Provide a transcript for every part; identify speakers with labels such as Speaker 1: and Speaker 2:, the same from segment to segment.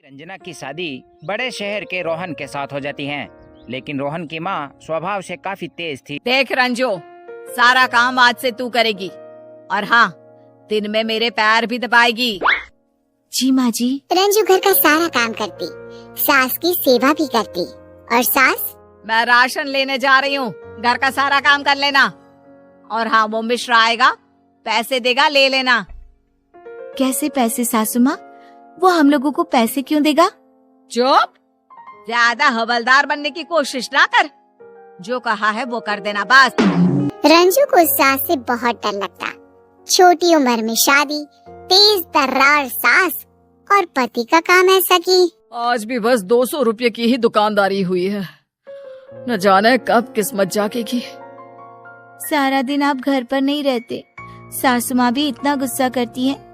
Speaker 1: रंजना की शादी बड़े शहर के रोहन के साथ हो जाती है, लेकिन रोहन की माँ स्वभाव से काफी तेज थी।
Speaker 2: देख रंजू, सारा काम आज से तू करेगी और हाँ, दिन में मेरे पैर भी दबाएगी।
Speaker 3: जी माँ जी।
Speaker 4: रंजू घर का सारा काम करती, सास की सेवा भी करती। और सास?
Speaker 2: मैं राशन लेने जा रही हूँ, घर का सारा काम कर लेना। और हाँ, वो मिश्रा आएगा, पैसे देगा, ले लेना।
Speaker 3: कैसे पैसे सासू माँ? वो हम लोगों को पैसे क्यों देगा?
Speaker 2: चुप, ज्यादा हवलदार बनने की कोशिश ना कर। जो कहा है वो कर देना बस।
Speaker 4: रंजू को सास से बहुत डर लगता। छोटी उम्र में शादी, तेज तर्रार सास और पति का काम ऐसा कि
Speaker 2: आज भी बस 200 रुपये की ही दुकानदारी हुई है। न जाने कब किस्मत जागेगी।
Speaker 3: सारा दिन आप घर पर नहीं रहते, सासू माँ भी इतना गुस्सा करती हैं।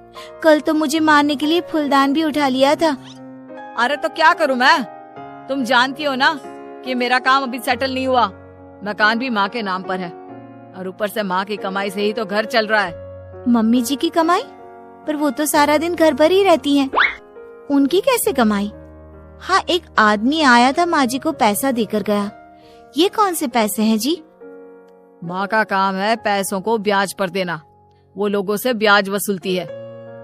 Speaker 3: कल तो मुझे मारने के लिए फूलदान भी उठा लिया था।
Speaker 2: अरे तो क्या करूं मैं? तुम जानती हो ना कि मेरा काम अभी सेटल नहीं हुआ। मकान भी माँ के नाम पर है और ऊपर से माँ की कमाई से ही तो घर चल रहा है।
Speaker 3: मम्मी जी की कमाई? पर वो तो सारा दिन घर पर ही रहती हैं। उनकी कैसे कमाई? हाँ, एक आदमी आया था, माँ जी को पैसा देकर गया। ये कौन से पैसे हैं जी?
Speaker 2: माँ का काम है पैसों को ब्याज पर देना। वो लोगों से ब्याज वसूलती है,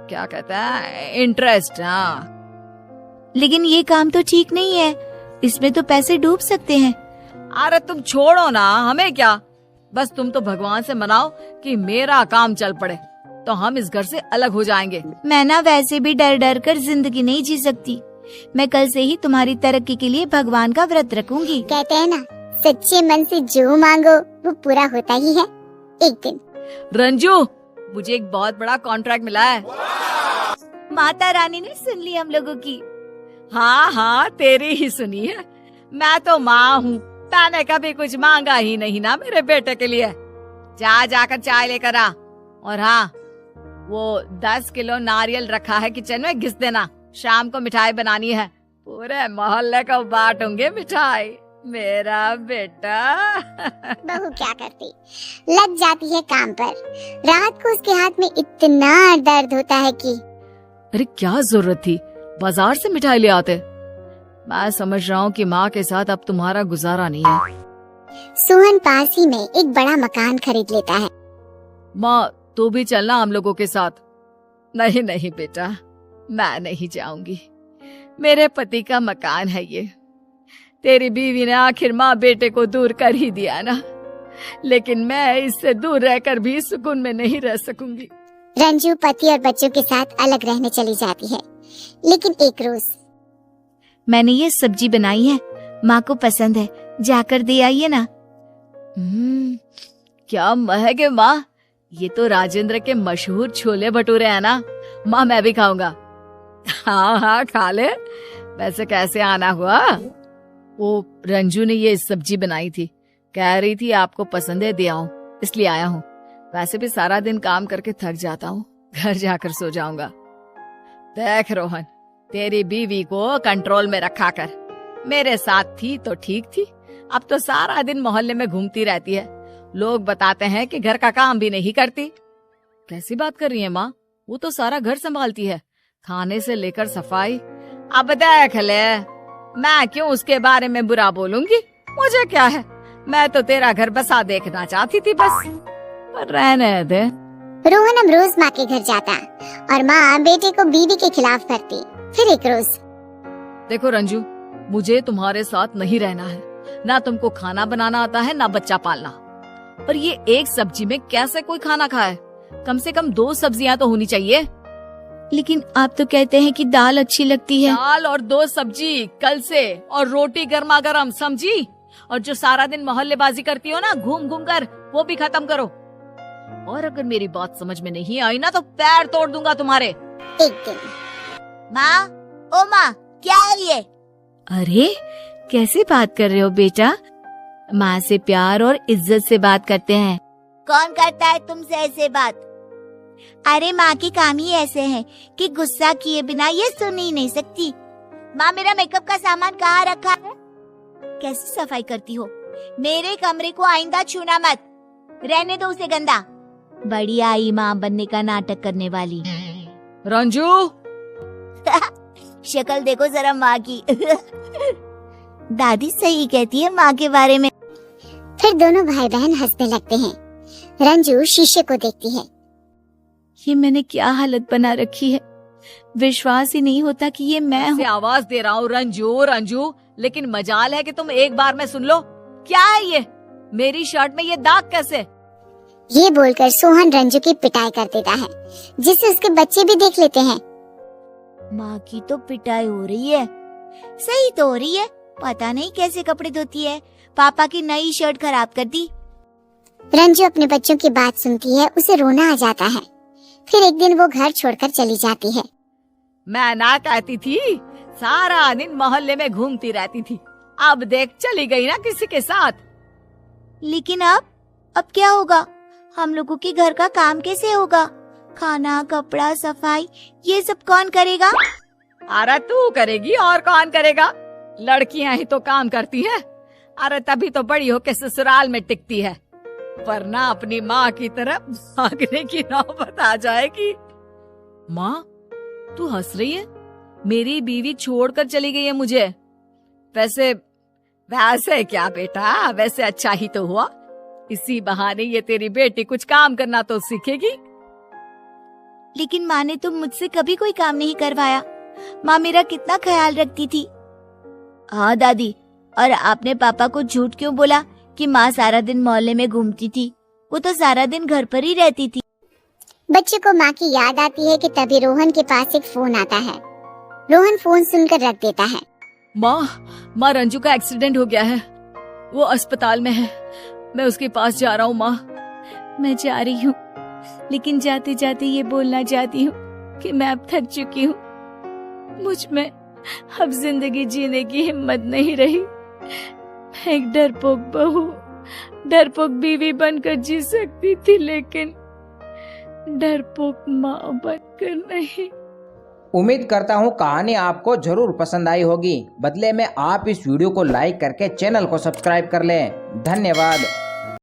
Speaker 2: क्या कहता है, इंटरेस्ट। हाँ,
Speaker 3: लेकिन ये काम तो ठीक नहीं है, इसमें तो पैसे डूब सकते हैं।
Speaker 2: अरे तुम छोड़ो ना, हमें क्या। बस तुम तो भगवान से मनाओ कि मेरा काम चल पड़े, तो हम इस घर से अलग हो जाएंगे।
Speaker 3: मैं ना वैसे भी डर डर कर जिंदगी नहीं जी सकती। मैं कल से ही तुम्हारी तरक्की के लिए भगवान का व्रत रखूंगी।
Speaker 4: कहते हैं ना, सच्चे मन से जो मांगो वो पूरा होता ही है एक दिन।
Speaker 2: रंजू, मुझे एक बहुत बड़ा कॉन्ट्रैक्ट मिला है।
Speaker 3: माता रानी ने सुन ली हम लोगों की।
Speaker 2: हाँ हाँ, तेरी ही सुनी है। मैं तो माँ हूँ, मैंने कभी कुछ मांगा ही नहीं ना मेरे बेटे के लिए। जाकर चाय लेकर आ। और हाँ, वो 10 किलो नारियल रखा है किचन में, घिस देना। शाम को मिठाई बनानी है, पूरे मोहल्ले को बांटूंगे मिठाई। मेरा बेटा।
Speaker 4: बहू क्या करती, लग जाती है काम पर। रात को उसके हाथ में इतना दर्द होता है कि
Speaker 2: अरे क्या जरूरत थी बाजार से मिठाई ले आते। मैं समझ रहा हूँ कि माँ के साथ अब तुम्हारा गुजारा नहीं है।
Speaker 4: सोहन पास ही में एक बड़ा मकान खरीद लेता है।
Speaker 2: माँ, तू भी चलना हम लोगों के साथ। नहीं नहीं बेटा, मैं नहीं जाऊंगी। मेरे पति का मकान है ये। तेरी बीवी ने आखिर माँ बेटे को दूर कर ही दिया ना, लेकिन मैं इससे दूर रहकर भी सुकून में नहीं रह सकूंगी।
Speaker 4: रंजू पति और बच्चों के साथ अलग रहने चली जाती है। लेकिन एक रोज,
Speaker 3: मैंने ये सब्जी बनाई है, माँ को पसंद है, जाकर दे आइए ना।
Speaker 2: क्या महक है माँ, ये तो राजेंद्र के मशहूर छोले भटूरे हैं ना। माँ, मैं भी खाऊंगा। हाँ हाँ, खा ले। वैसे कैसे आना हुआ? वो रंजू ने ये सब्जी बनाई थी, कह रही थी आपको पसंद है, दे आऊं, इसलिए आया हूँ। वैसे भी सारा दिन काम करके थक जाता हूँ, घर जाकर सो जाऊंगा। देख रोहन, तेरी बीवी को कंट्रोल में रखा कर। मेरे साथ थी तो ठीक थी, अब तो सारा दिन मोहल्ले में घूमती रहती है। लोग बताते हैं कि घर का काम भी नहीं करती। कैसी बात कर रही है माँ? वो तो सारा घर संभालती है, खाने से लेकर सफाई। अब देख ले, मैं क्यों उसके बारे में बुरा बोलूंगी? मुझे क्या है, मैं तो तेरा घर बसा देखना चाहती थी बस। पर रहने दे।
Speaker 4: रोहन अब रोज माँ के घर जाता और माँ बेटे को बीवी के खिलाफ करती। फिर एक रोज,
Speaker 2: देखो रंजू, मुझे तुम्हारे साथ नहीं रहना है। ना तुमको खाना बनाना आता है, ना बच्चा पालना। पर ये एक सब्जी में कैसे कोई खाना खाए? कम से कम 2 सब्जियां तो होनी चाहिए।
Speaker 3: लेकिन आप तो कहते हैं कि दाल अच्छी लगती है।
Speaker 2: दाल और 2 सब्जी कल से, और रोटी गर्मा गर्म, समझी? और जो सारा दिन मोहल्लेबाजी करती हो ना घूम घूम कर, वो भी खत्म करो। और अगर मेरी बात समझ में नहीं आई ना तो पैर तोड़ दूंगा तुम्हारे।
Speaker 4: एक दिन,
Speaker 3: माँ, ओ माँ, क्या है ये? अरे कैसे बात कर रहे हो बेटा? माँ से प्यार और इज्जत से बात करते हैं।
Speaker 4: कौन करता है तुमसे ऐसे बात?
Speaker 3: अरे माँ के काम ही ऐसे हैं कि गुस्सा किए बिना ये सुन ही नहीं सकती। माँ, मेरा मेकअप का सामान कहाँ रखा है? कैसी सफाई करती हो? मेरे कमरे को आइंदा छूना मत, रहने दो उसे गंदा। बड़ी आई माँ बनने का नाटक करने वाली।
Speaker 2: रंजू,
Speaker 3: शक्ल देखो जरा माँ की। दादी सही कहती है माँ के बारे में।
Speaker 4: फिर दोनों भाई बहन हंसने लगते हैं। रंजू शीशे को देखती है।
Speaker 2: ये मैंने क्या हालत बना रखी है, विश्वास ही नहीं होता कि ये मैं हूँ। आवाज दे रहा हूँ रंजू रंजू, लेकिन मजाल है कि तुम एक बार में सुन लो। क्या है ये? मेरी शर्ट में ये दाग कैसे?
Speaker 4: ये बोलकर सोहन रंजू की पिटाई कर देता है, जिसे उसके बच्चे भी देख लेते हैं।
Speaker 3: माँ की तो पिटाई हो रही है, सही तो हो रही है। पता नहीं कैसे कपड़े धोती है, पापा की नई शर्ट खराब कर दी।
Speaker 4: रंजू अपने बच्चों की बात सुनती है, उसे रोना आ जाता है। फिर एक दिन वो घर छोड़कर चली जाती है।
Speaker 2: मैं ना कहती थी, सारा दिन मोहल्ले में घूमती रहती थी, अब देख चली गई ना किसी के साथ।
Speaker 3: लेकिन अब क्या होगा? हम लोगों के घर का काम कैसे होगा? खाना, कपड़ा, सफाई ये सब कौन करेगा?
Speaker 2: अरे तू करेगी और कौन करेगा? लड़कियां ही तो काम करती हैं। अरे तभी तो बड़ी होके ससुराल में टिकती है, वरना अपनी माँ की तरफ भागने की नौबत आ जाएगी। माँ, तू हंस रही है? मेरी बीवी छोड़कर चली गई है मुझे। वैसे क्या बेटा, वैसे अच्छा ही तो हुआ। इसी बहाने ये तेरी बेटी कुछ काम करना तो सीखेगी।
Speaker 3: लेकिन माँ ने तो मुझसे कभी कोई काम नहीं करवाया। माँ मेरा कितना ख्याल रखती थी। हाँ दादी, और आपने पापा को झूठ क्यों बोला कि माँ सारा दिन मोहल्ले में घूमती थी? वो तो सारा दिन घर पर ही रहती थी।
Speaker 4: बच्चे को माँ की याद आती है कि तभी रोहन के पास एक फोन आता है। रोहन फोन सुनकर रख देता है।
Speaker 2: माँ रंजू का एक्सीडेंट हो गया है, वो अस्पताल में है। मैं उसके पास जा रहा हूँ। माँ, मैं जा रही हूँ, लेकिन जाते जाते ये बोलना चाहती हूँ कि मैं अब थक चुकी हूँ। मुझ में अब जिंदगी जीने की हिम्मत नहीं रही। मैं एक डरपोक बहू, डरपोक बीवी बनकर जी सकती थी, लेकिन डरपोक माँ बनकर नहीं।
Speaker 1: उम्मीद करता हूँ कहानी आपको जरूर पसंद आई होगी। बदले में आप इस वीडियो को लाइक करके चैनल को सब्सक्राइब कर लें। धन्यवाद।